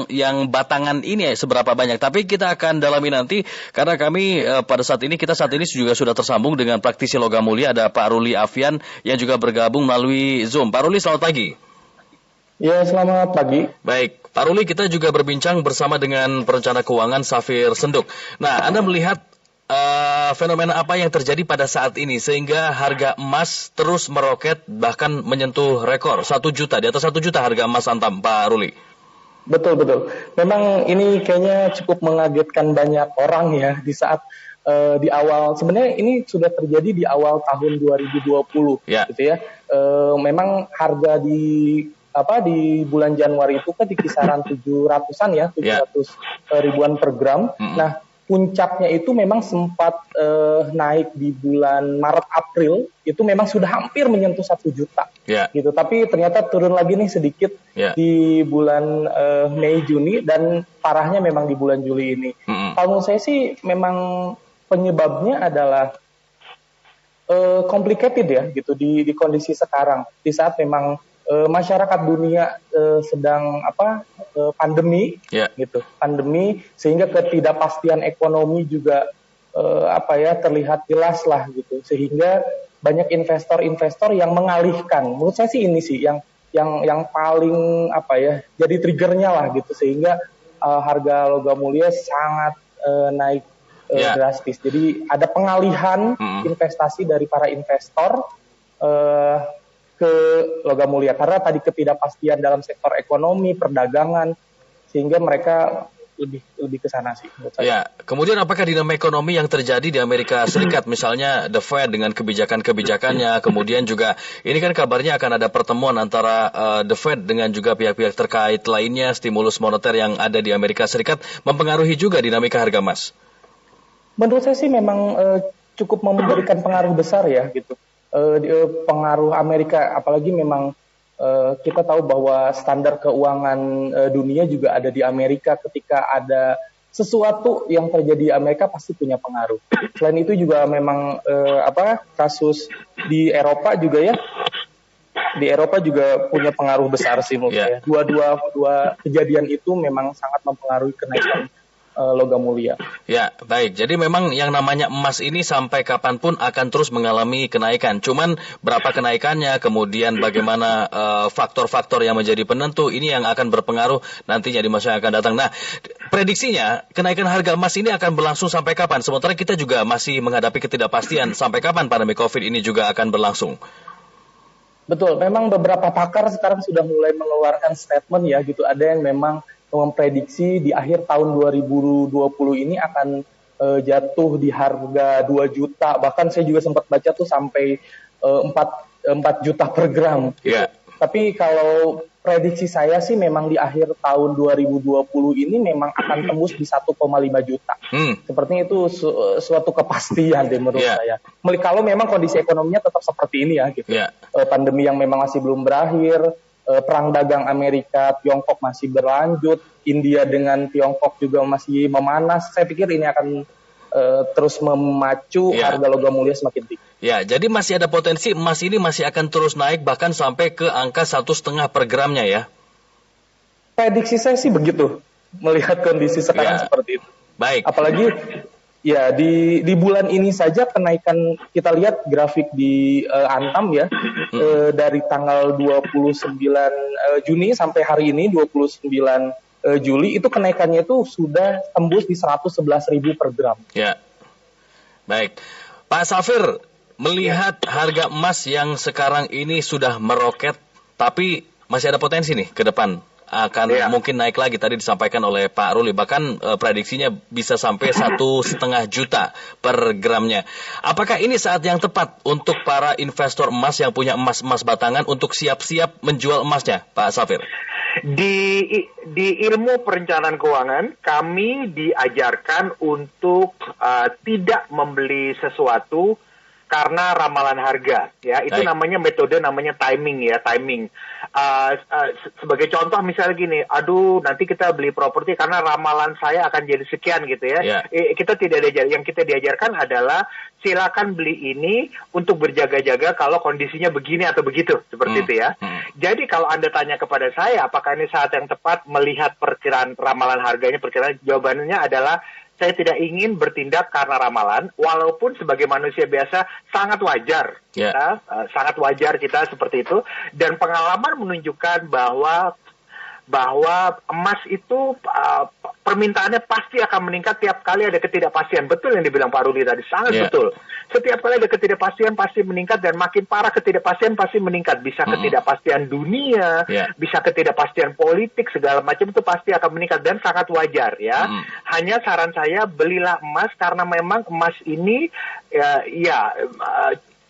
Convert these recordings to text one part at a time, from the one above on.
yang batangan ini seberapa banyak. Tapi kita akan dalami nanti karena kami pada saat ini juga sudah tersambung dengan praktisi logam mulia, ada Pak Ruli Afian yang juga bergabung melalui Zoom. Pak Ruli, selamat pagi. Ya, selamat pagi. Baik, Pak Ruli, kita juga berbincang bersama dengan perencana keuangan Safir Senduk. Nah, Anda melihat fenomena apa yang terjadi pada saat ini sehingga harga emas terus meroket bahkan menyentuh rekor 1 juta, di atas 1 juta harga emas Antam, Pak Ruli? Betul. Memang ini kayaknya cukup mengagetkan banyak orang ya di saat di awal, sebenarnya ini sudah terjadi di awal tahun 2020 gitu ya. Memang harga di bulan Januari itu kan di kisaran 700-an ya, 700 ribuan per gram. Nah, puncaknya itu memang sempat naik di bulan Maret-April, itu memang sudah hampir menyentuh 1 juta, gitu. Tapi ternyata turun lagi nih sedikit di bulan Mei-Juni, dan parahnya memang di bulan Juli ini. Kalau menurut saya sih memang penyebabnya adalah complicated ya, gitu di kondisi sekarang, di saat memang masyarakat dunia sedang pandemi, pandemi, sehingga ketidakpastian ekonomi juga terlihat jelas lah gitu, sehingga banyak investor-investor yang mengalihkan. Menurut saya sih ini sih yang paling jadi triggernya lah gitu, sehingga harga logam mulia sangat naik drastis. Jadi ada pengalihan investasi dari para investor ke logam mulia karena tadi ketidakpastian dalam sektor ekonomi, perdagangan, sehingga mereka lebih ke sana sih menurut saya. Ya, kemudian apakah dinamika ekonomi yang terjadi di Amerika Serikat, misalnya The Fed dengan kebijakan-kebijakannya, kemudian juga ini kan kabarnya akan ada pertemuan antara The Fed dengan juga pihak-pihak terkait lainnya, stimulus moneter yang ada di Amerika Serikat, mempengaruhi juga dinamika harga emas? Menurut saya sih memang cukup memberikan pengaruh besar ya gitu. Pengaruh Amerika, apalagi memang kita tahu bahwa standar keuangan dunia juga ada di Amerika. Ketika ada sesuatu yang terjadi di Amerika pasti punya pengaruh. Selain itu juga memang kasus di Eropa juga ya, di Eropa juga punya pengaruh besar sih menurut saya. Dua kejadian itu memang sangat mempengaruhi kenaikan logam mulia. Ya, baik. Jadi memang yang namanya emas ini sampai kapanpun akan terus mengalami kenaikan. Cuman berapa kenaikannya, kemudian bagaimana faktor-faktor yang menjadi penentu, ini yang akan berpengaruh nantinya di masa yang akan datang. Nah, prediksinya kenaikan harga emas ini akan berlangsung sampai kapan? Sementara kita juga masih menghadapi ketidakpastian sampai kapan pandemi COVID ini juga akan berlangsung. Betul, memang beberapa pakar sekarang sudah mulai mengeluarkan statement ya gitu. Ada yang memang memprediksi di akhir tahun 2020 ini akan jatuh di harga 2 juta. Bahkan saya juga sempat baca tuh sampai 4 juta per gram. Tapi kalau prediksi saya sih memang di akhir tahun 2020 ini memang akan tembus di 1,5 juta. Sepertinya itu suatu kepastian deh menurut saya. Kalau memang kondisi ekonominya tetap seperti ini ya gitu. Pandemi yang memang masih belum berakhir, perang dagang Amerika-Tiongkok masih berlanjut, India dengan Tiongkok juga masih memanas. Saya pikir ini akan terus memacu harga logam mulia semakin tinggi. Ya, jadi masih ada potensi emas ini masih akan terus naik bahkan sampai ke angka 1,5 per gramnya ya? Prediksi saya sih begitu, melihat kondisi sekarang seperti itu. Baik. Apalagi ya di bulan ini saja kenaikan, kita lihat grafik di Antam ya, dari tanggal 29 Juni sampai hari ini 29 Juli itu kenaikannya itu sudah tembus di 111.000 per gram. Ya. Baik. Pak Safir, melihat harga emas yang sekarang ini sudah meroket tapi masih ada potensi nih ke depan akan mungkin naik lagi, tadi disampaikan oleh Pak Ruli, bahkan prediksinya bisa sampai 1,5 juta per gramnya. Apakah ini saat yang tepat untuk para investor emas yang punya emas-emas batangan untuk siap-siap menjual emasnya, Pak Safir? Di ilmu perencanaan keuangan, kami diajarkan untuk tidak membeli sesuatu karena ramalan harga, ya itu namanya metode namanya timing. Sebagai contoh misalnya gini, nanti kita beli properti karena ramalan saya akan jadi sekian gitu ya. Kita tidak diajar, yang kita diajarkan adalah silakan beli ini untuk berjaga-jaga kalau kondisinya begini atau begitu, seperti itu ya. Jadi kalau Anda tanya kepada saya, apakah ini saat yang tepat melihat perkiraan ramalan harganya, jawabannya adalah saya tidak ingin bertindak karena ramalan, walaupun sebagai manusia biasa sangat wajar sangat wajar kita seperti itu, dan pengalaman menunjukkan bahwa emas itu permintaannya pasti akan meningkat tiap kali ada ketidakpastian. Betul yang dibilang Pak Rudi tadi, sangat betul. Setiap kali ada ketidakpastian pasti meningkat, dan makin parah ketidakpastian pasti meningkat. Bisa ketidakpastian dunia, bisa ketidakpastian politik, segala macam itu pasti akan meningkat, dan sangat wajar ya. Hanya saran saya, belilah emas karena memang emas ini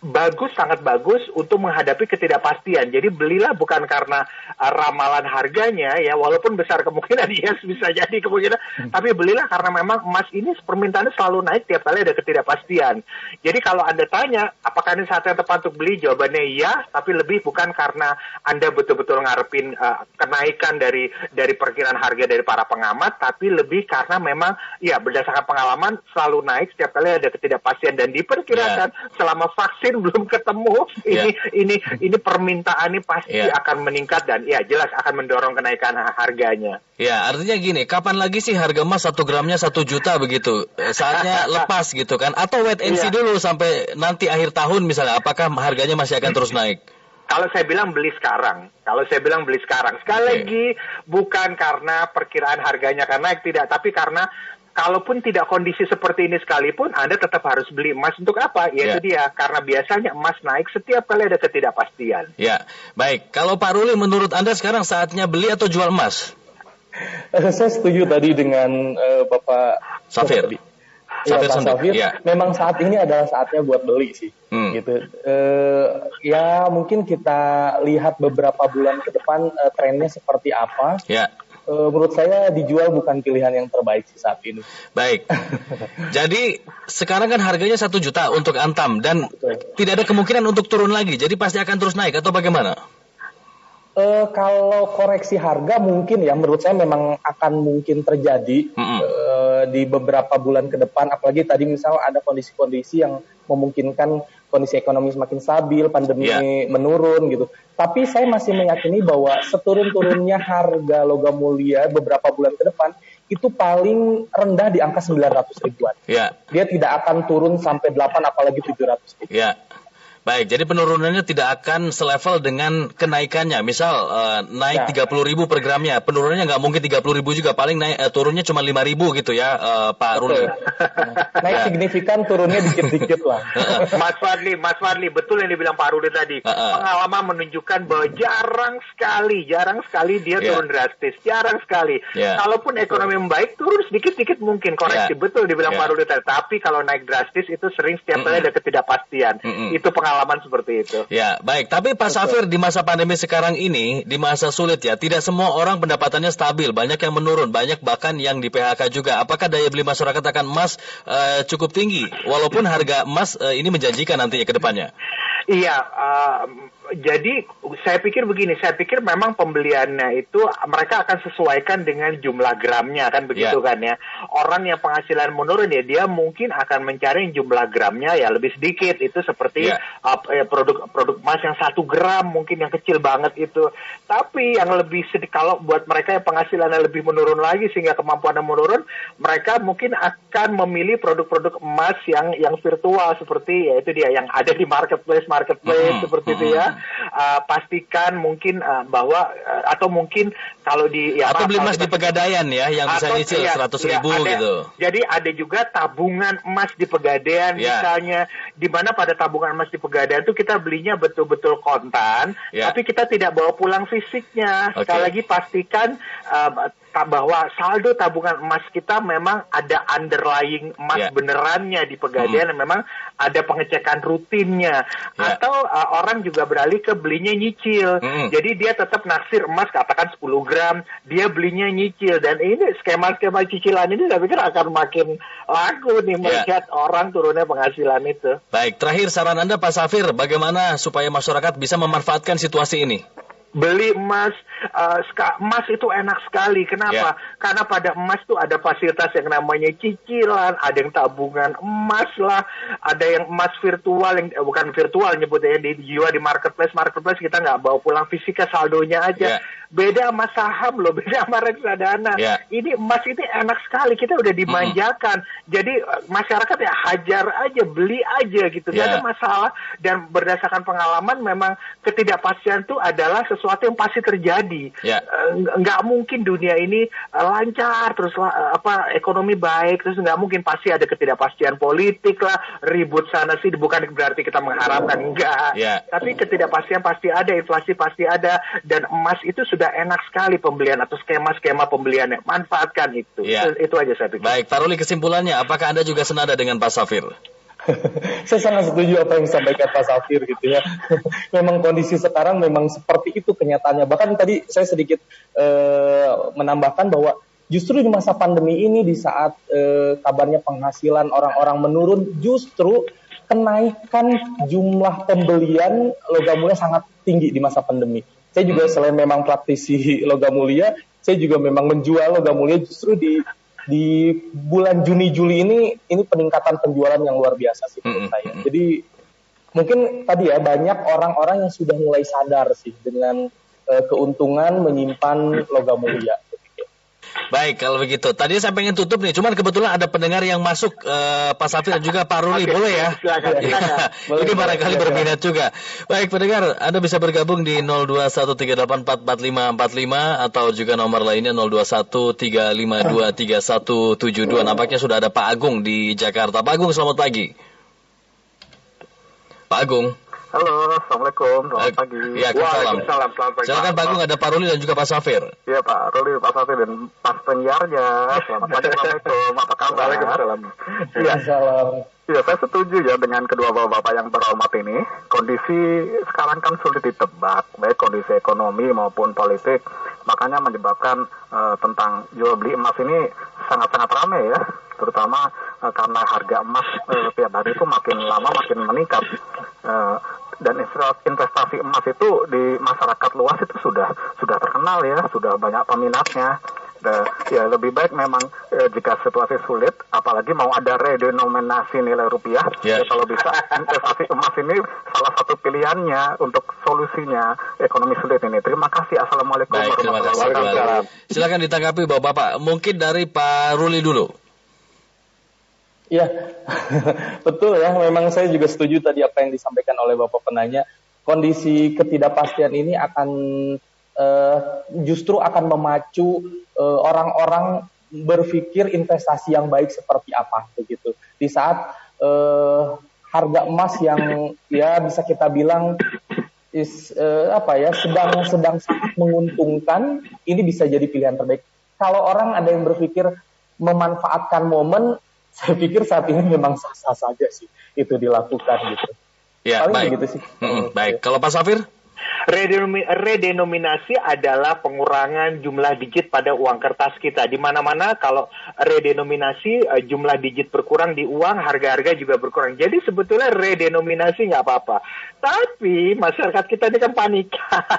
bagus, sangat bagus untuk menghadapi ketidakpastian. Jadi belilah bukan karena ramalan harganya ya, walaupun besar kemungkinan bisa jadi kemungkinan, tapi belilah karena memang emas ini permintaannya selalu naik tiap kali ada ketidakpastian. Jadi kalau Anda tanya apakah ini saat yang tepat untuk beli, jawabannya iya, tapi lebih bukan karena Anda betul-betul ngarepin kenaikan dari perkiraan harga dari para pengamat, tapi lebih karena memang berdasarkan pengalaman selalu naik setiap kali ada ketidakpastian, dan diperkirakan selama vaksin belum ketemu, ini permintaan ini pasti akan meningkat, dan jelas akan mendorong kenaikan harganya. Ya, artinya gini, kapan lagi sih harga emas 1 gramnya 1 juta begitu? Saatnya lepas gitu kan? Atau wait and see dulu sampai nanti akhir tahun misalnya, apakah harganya masih akan terus naik? Kalau saya bilang beli sekarang. Sekali lagi, bukan karena perkiraan harganya akan naik, tidak, tapi karena kalaupun tidak kondisi seperti ini sekalipun, Anda tetap harus beli emas. Untuk apa? Itu dia, karena biasanya emas naik setiap kali ada ketidakpastian. Ya, baik. Kalau Pak Ruli, menurut Anda sekarang saatnya beli atau jual emas? Saya setuju tadi dengan Bapak Safir. Safir. Memang saat ini adalah saatnya buat beli sih. Gitu. Mungkin kita lihat beberapa bulan ke depan trennya seperti apa. Menurut saya dijual bukan pilihan yang terbaik sih saat ini. Baik. Jadi sekarang kan harganya 1 juta untuk Antam, dan tidak ada kemungkinan untuk turun lagi. Jadi pasti akan terus naik atau bagaimana? Kalau koreksi harga mungkin menurut saya memang akan mungkin terjadi di beberapa bulan ke depan. Apalagi tadi misal ada kondisi-kondisi yang memungkinkan kondisi ekonomi semakin stabil, pandemi menurun gitu. Tapi saya masih meyakini bahwa seturun-turunnya harga logam mulia beberapa bulan ke depan itu paling rendah di angka 900 ribuan. Dia tidak akan turun sampai 8 apalagi 700 ribu. Baik, jadi penurunannya tidak akan selevel dengan kenaikannya. Misal naik 30 ribu per gramnya, penurunannya nggak mungkin 30 ribu juga, paling turunnya cuma 5 ribu gitu ya, Pak Ruli. Naik signifikan, turunnya dikit-dikit lah. Mas Fadli, betul yang dibilang Pak Ruli tadi. Pengalaman menunjukkan bahwa jarang sekali dia turun drastis, jarang sekali. Kalaupun ekonomi membaik, turun sedikit-sedikit mungkin, koreksi, betul dibilang Pak Ruli tadi. Tapi kalau naik drastis itu sering setiap kali ada ketidakpastian. Itu pengalaman seperti itu. Ya, baik. Tapi Pak Safir, di masa pandemi sekarang ini, di masa sulit tidak semua orang pendapatannya stabil. Banyak yang menurun, banyak bahkan yang di PHK juga. Apakah daya beli masyarakat akan emas cukup tinggi? Walaupun harga emas ini menjanjikan nantinya ke depannya. Iya, jadi saya pikir begini, memang pembeliannya itu mereka akan sesuaikan dengan jumlah gramnya, kan begitu kan ya. Orang yang penghasilan menurun dia mungkin akan mencari jumlah gramnya lebih sedikit. Itu seperti produk emas yang 1 gram mungkin yang kecil banget itu. Tapi yang lebih sedikit, kalau buat mereka yang penghasilannya lebih menurun lagi sehingga kemampuannya menurun, mereka mungkin akan memilih produk-produk emas yang virtual seperti itu dia yang ada di marketplace seperti itu ya. Pastikan mungkin bahwa atau mungkin kalau atau beli emas di Pegadaian yang bisa nyicil 100 ribu gitu. Jadi ada juga tabungan emas di Pegadaian misalnya, di mana pada tabungan emas di Pegadaian itu kita belinya betul-betul kontan, tapi kita tidak bawa pulang fisiknya. Sekali lagi pastikan bahwa saldo tabungan emas kita memang ada underlying emas benerannya di Pegadaian, memang ada pengecekan rutinnya. Atau orang juga beralih ke belinya nyicil. Jadi dia tetap naksir emas katakan 10 gram, dia belinya nyicil. Dan ini skema-skema cicilan ini saya pikir akan makin laku nih melihat orang turunnya penghasilan itu. Baik, terakhir saran Anda Pak Safir, bagaimana supaya masyarakat bisa memanfaatkan situasi ini? beli emas. Emas itu enak sekali. Kenapa? Karena pada emas tuh ada fasilitas yang namanya cicilan, ada yang tabungan emas lah, ada yang emas virtual, yang bukan virtual nyebutnya, dijual di marketplace kita nggak bawa pulang fisika, saldonya aja. Beda sama saham loh, beda sama reksadana. Ini emas ini enak sekali, kita udah dimanjakan. Jadi masyarakat ya hajar aja, beli aja gitu, nggak ada masalah. Dan berdasarkan pengalaman memang ketidakpastian itu adalah sesuatu yang pasti terjadi. Nggak mungkin dunia ini lancar terus ekonomi baik, terus nggak mungkin, pasti ada ketidakpastian politik lah, ribut sana sih, bukan berarti kita mengharapkan, enggak. Tapi ketidakpastian pasti ada, inflasi pasti ada, dan emas itu sudah enak sekali pembelian atau skema-skema pembeliannya, manfaatkan itu. Itu aja saya pikir. Baik, Pak Ruli, kesimpulannya apakah Anda juga senada dengan Pak Safir? Saya sangat setuju apa yang disampaikan Pak Safir gitu ya. Memang kondisi sekarang memang seperti itu kenyataannya. Bahkan tadi saya sedikit menambahkan bahwa justru di masa pandemi ini, di saat kabarnya penghasilan orang-orang menurun, justru kenaikan jumlah pembelian logam mulia sangat tinggi di masa pandemi. Saya juga selain memang praktisi logam mulia, saya juga memang menjual logam mulia. Justru di bulan Juni-Juli ini peningkatan penjualan yang luar biasa sih menurut saya. Jadi mungkin tadi ya, banyak orang-orang yang sudah mulai sadar sih dengan keuntungan menyimpan logam mulia. Baik, kalau begitu. Tadi saya pengen tutup nih, cuman kebetulan ada pendengar yang masuk, Pak Safir dan juga Pak Ruli, boleh ya? Silakan. Ini barangkali berminat juga. Baik, pendengar, Anda bisa bergabung di 0213844545 atau juga nomor lainnya 0213523172. Nampaknya sudah ada Pak Agung di Jakarta. Pak Agung, selamat pagi. Pak Agung. Halo, Assalamualaikum, selamat pagi. Ya, Waalaikumsalam, selamat pagi. Silakan Pak Agung, ada Pak Ruli dan juga Pak Safir. Iya Pak Ruli, Pak Safir, dan Pak penyiarnya. Selamat pagi, Assalamualaikum, apa kabar? Waalaikumsalam. Iya, saya setuju ya dengan kedua bapak-bapak yang berhormat ini. Kondisi sekarang kan sulit ditebak, baik kondisi ekonomi maupun politik. Makanya menyebabkan tentang jual beli emas ini sangat-sangat ramai ya. Terutama karena harga emas tiap hari itu makin lama makin meningkat. Dan investasi emas itu di masyarakat luas itu sudah terkenal ya, sudah banyak peminatnya. Ya lebih baik memang jika situasi sulit, apalagi mau ada redenominasi nilai rupiah, ya kalau bisa investasi emas ini salah satu pilihannya untuk solusinya ekonomi sulit ini. Terima kasih. Assalamualaikum warahmatullahi wabarakatuh. Silakan ditanggapi Bapak. Mungkin dari Pak Ruli dulu. Ya, betul ya. Memang saya juga setuju tadi apa yang disampaikan oleh Bapak penanya. Kondisi ketidakpastian ini akan justru akan memacu orang-orang berpikir investasi yang baik seperti apa begitu. Di saat harga emas yang ya bisa kita bilang sedang sangat menguntungkan, ini bisa jadi pilihan terbaik. Kalau orang ada yang berpikir memanfaatkan momen, saya pikir saat ini memang sah-sah saja sih itu dilakukan gitu. Ya, paling baik. Gitu sih. Baik. Kalau Pak Safir? Redenominasi adalah pengurangan jumlah digit pada uang kertas kita. Di mana-mana kalau redenominasi jumlah digit berkurang di uang, harga-harga juga berkurang. Jadi sebetulnya redenominasi nggak apa-apa. Tapi masyarakat kita ini kan panik.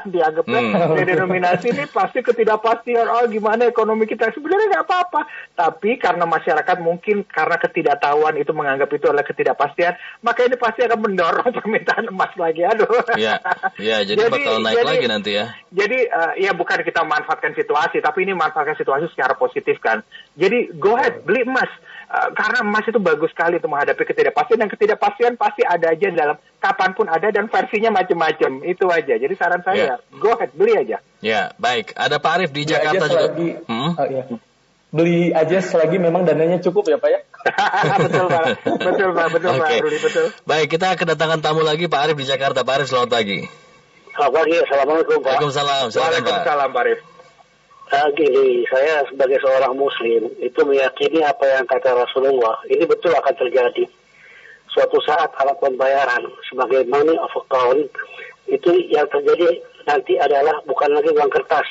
Dianggapnya redenominasi ini pasti ketidakpastian. Oh gimana ekonomi kita? Sebenarnya nggak apa-apa. Tapi karena masyarakat mungkin karena ketidaktahuan itu menganggap itu adalah ketidakpastian, maka ini pasti akan mendorong permintaan emas lagi. Aduh. Ya, jadi bakal naik lagi nanti ya. Jadi ya bukan kita memanfaatkan situasi, tapi ini memanfaatkan situasi secara positif kan. Jadi go ahead, beli emas. Karena emas itu bagus sekali untuk menghadapi ketidakpastian, dan ketidakpastian pasti ada aja dalam kapanpun ada, dan versinya macam-macam. Itu aja. Jadi saran saya, go ahead, beli aja. Ya, baik. Ada Pak Arif di Jakarta juga. Beli aja selagi memang dananya cukup ya Pak ya. Betul Pak. Betul Pak. Okay. Ruli, betul. Baik, kita kedatangan tamu lagi, Pak Arif di Jakarta. Pak Arif, selamat pagi. Selamat pagi, Assalamualaikum Pak. Waalaikumsalam. Waalaikumsalam Pak Arif. Gini, saya sebagai seorang muslim itu meyakini apa yang kata Rasulullah ini betul akan terjadi. Suatu saat alat pembayaran sebagai money of account itu yang terjadi nanti adalah bukan lagi uang kertas,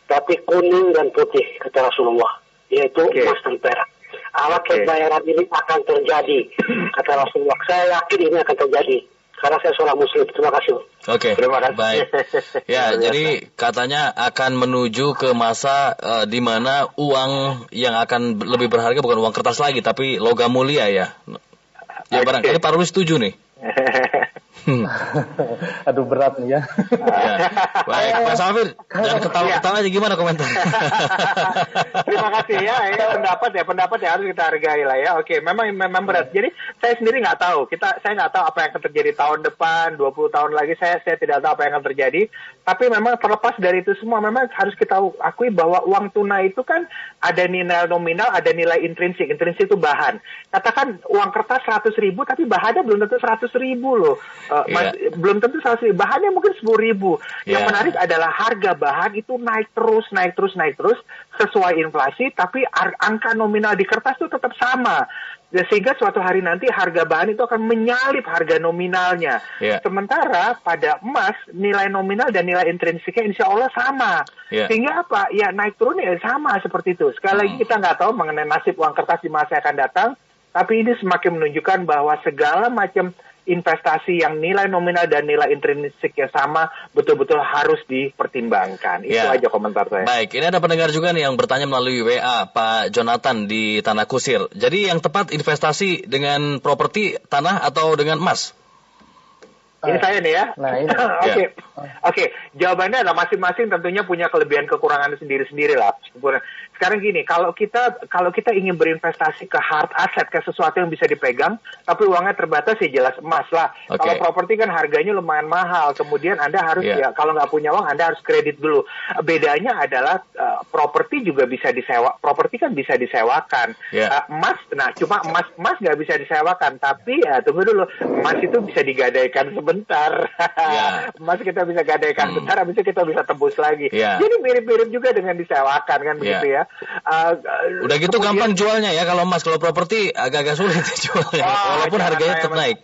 tapi kuning dan putih kata Rasulullah, yaitu emas dan perak. Alat pembayaran ini akan terjadi kata Rasulullah. Saya yakin ini akan terjadi karena saya seorang muslim. Terima kasih. Oke, Terima kasih. baik. Ya, jadi katanya akan menuju ke masa di mana uang yang akan lebih berharga bukan uang kertas lagi, tapi logam mulia ya. Ya barangkali Pak Ruli setuju nih. Aduh, berat nih ya. Ya. Baik, Pak Safir, jangan ketawa-ketawa aja, gimana komentar? Terima kasih ya, ini pendapat ya harus kita hargai lah ya. Oke, memang berat. Jadi saya sendiri nggak tahu, saya nggak tahu apa yang akan terjadi tahun depan, 20 tahun lagi saya tidak tahu apa yang akan terjadi. Tapi memang terlepas dari itu semua, memang harus kita akui bahwa uang tunai itu kan ada nilai nominal, ada nilai intrinsik. Intrinsik itu bahan. Katakan uang kertas 100.000, tapi bahannya belum tentu 100.000 loh. Belum tentu 100.000, bahannya mungkin 10.000. Yang menarik adalah harga bahan itu naik terus sesuai inflasi, tapi angka nominal di kertas itu tetap sama. Sehingga suatu hari nanti harga bahan itu akan menyalip harga nominalnya. Sementara pada emas, nilai nominal dan nilai intrinsiknya insya Allah sama. Sehingga apa? Ya naik turun ya sama seperti itu. Sekali lagi kita nggak tahu mengenai nasib uang kertas di masa yang akan datang, tapi ini semakin menunjukkan bahwa segala macam investasi yang nilai nominal dan nilai intrinsiknya sama betul-betul harus dipertimbangkan. Itu aja komentar saya. Baik, ini ada pendengar juga nih yang bertanya melalui WA, Pak Jonathan di Tanah Kusir. Jadi yang tepat investasi dengan properti, tanah atau dengan emas? Ini saya nih ya. Nah, ini. Oke. Jawabannya adalah masing-masing tentunya punya kelebihan kekurangan sendiri-sendiri lah. Sekarang gini, kalau kita ingin berinvestasi ke hard asset, ke sesuatu yang bisa dipegang, tapi uangnya terbatas, ya jelas emas lah. Kalau properti kan harganya lumayan mahal. Kemudian Anda harus kalau nggak punya uang, Anda harus kredit dulu. Bedanya adalah properti juga bisa disewa. Properti kan bisa disewakan. Emas, cuma emas nggak bisa disewakan. Tapi tunggu dulu, emas itu bisa digadaikan sebentar. Emas kita bisa gadaikan sebentar, habis itu kita bisa tebus lagi. Jadi mirip-mirip juga dengan disewakan kan begitu ya. Udah gitu gampang jualnya ya kalau emas. Kalau properti agak-agak sulit jualnya, walaupun harganya tetap naik.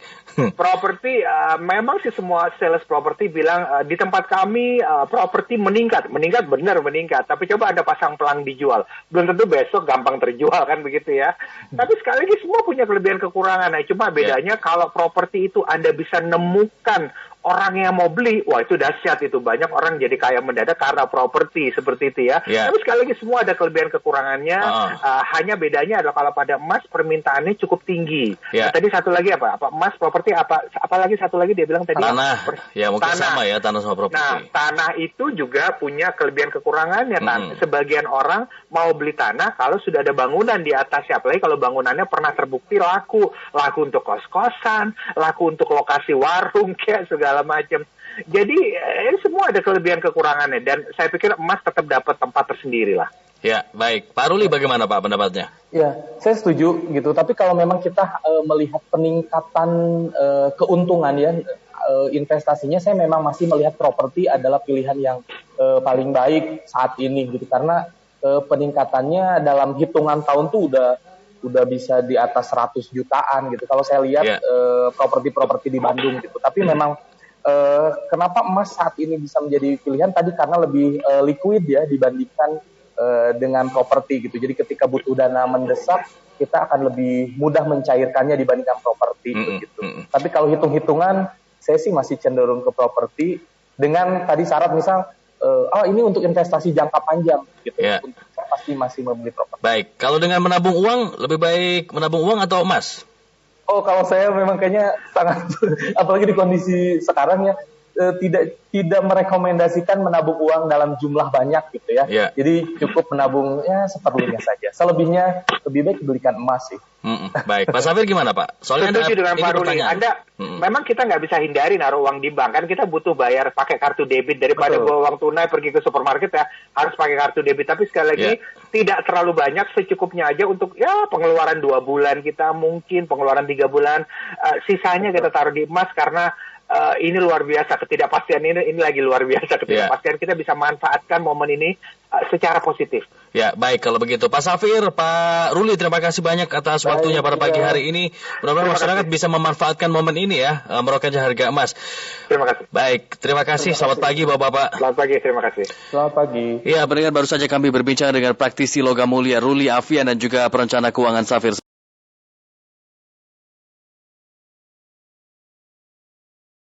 Properti memang sih semua sales properti bilang di tempat kami properti meningkat benar meningkat. Tapi coba Anda pasang pelang dijual, belum tentu besok gampang terjual kan begitu ya. Tapi sekali lagi semua punya kelebihan kekurangan. Cuma bedanya kalau properti itu Anda bisa nemukan orang yang mau beli, wah itu dahsyat itu. Banyak orang jadi kaya mendadak karena properti seperti itu ya. Tapi sekali lagi semua ada kelebihan kekurangannya. Hanya bedanya adalah kalau pada emas permintaannya cukup tinggi. Tadi satu lagi apa emas properti apalagi satu lagi dia bilang tadi tanah. Mungkin tanah. Sama ya, tanah sama properti. Nah, tanah itu juga punya kelebihan kekurangannya. Sebagian orang mau beli tanah kalau sudah ada bangunan di atasnya, apalagi kalau bangunannya pernah terbukti laku untuk kos-kosan, laku untuk lokasi warung kayak segala macam. Jadi semua ada kelebihan kekurangannya, dan saya pikir emas tetap dapat tempat tersendiri lah. Ya, baik. Pak Ruli bagaimana Pak pendapatnya? Ya, saya setuju gitu. Tapi kalau memang kita melihat peningkatan keuntungan ya, investasinya, saya memang masih melihat properti adalah pilihan yang paling baik saat ini gitu. Karena peningkatannya dalam hitungan tahun tuh udah bisa di atas 100 jutaan gitu. Kalau saya lihat properti-properti di Bandung gitu. Tapi memang kenapa emas saat ini bisa menjadi pilihan tadi karena lebih liquid ya dibandingkan dengan properti gitu. Jadi ketika butuh dana mendesak, kita akan lebih mudah mencairkannya dibandingkan properti gitu. Tapi kalau hitung-hitungan, saya sih masih cenderung ke properti dengan tadi syarat misal ini untuk investasi jangka panjang gitu. Saya pasti masih membeli properti. Baik, kalau dengan menabung uang, lebih baik menabung uang atau emas? Kalau saya memang kayaknya sangat, apalagi di kondisi sekarang ya, tidak merekomendasikan menabung uang dalam jumlah banyak gitu ya. Jadi cukup menabung seperlunya saja. Selebihnya lebih baik belikan emas sih. Baik, Pak Safir gimana Pak? Soalnya setuju dengan Pak Ruli. Memang kita nggak bisa hindari naruh uang di bank, kan kita butuh bayar pakai kartu debit daripada bawa uang tunai pergi ke supermarket ya harus pakai kartu debit. Tapi sekali lagi tidak terlalu banyak, secukupnya aja untuk pengeluaran 2 bulan kita, mungkin pengeluaran 3 bulan, sisanya kita taruh di emas karena ini luar biasa ketidakpastian ini lagi luar biasa ketidakpastian. Kita bisa manfaatkan momen ini secara positif. Ya, baik kalau begitu. Pak Safir, Pak Ruli, terima kasih banyak atas waktunya pada pagi hari ini. Mudah-mudahan masyarakat bisa memanfaatkan momen ini ya, meroketnya harga emas. Terima kasih. Baik, terima kasih. Selamat pagi Bapak-bapak. Selamat pagi, terima kasih. Selamat pagi. Ya, pendengar, baru saja kami berbincang dengan praktisi logam mulia Ruli Afian dan juga perencana keuangan Safir.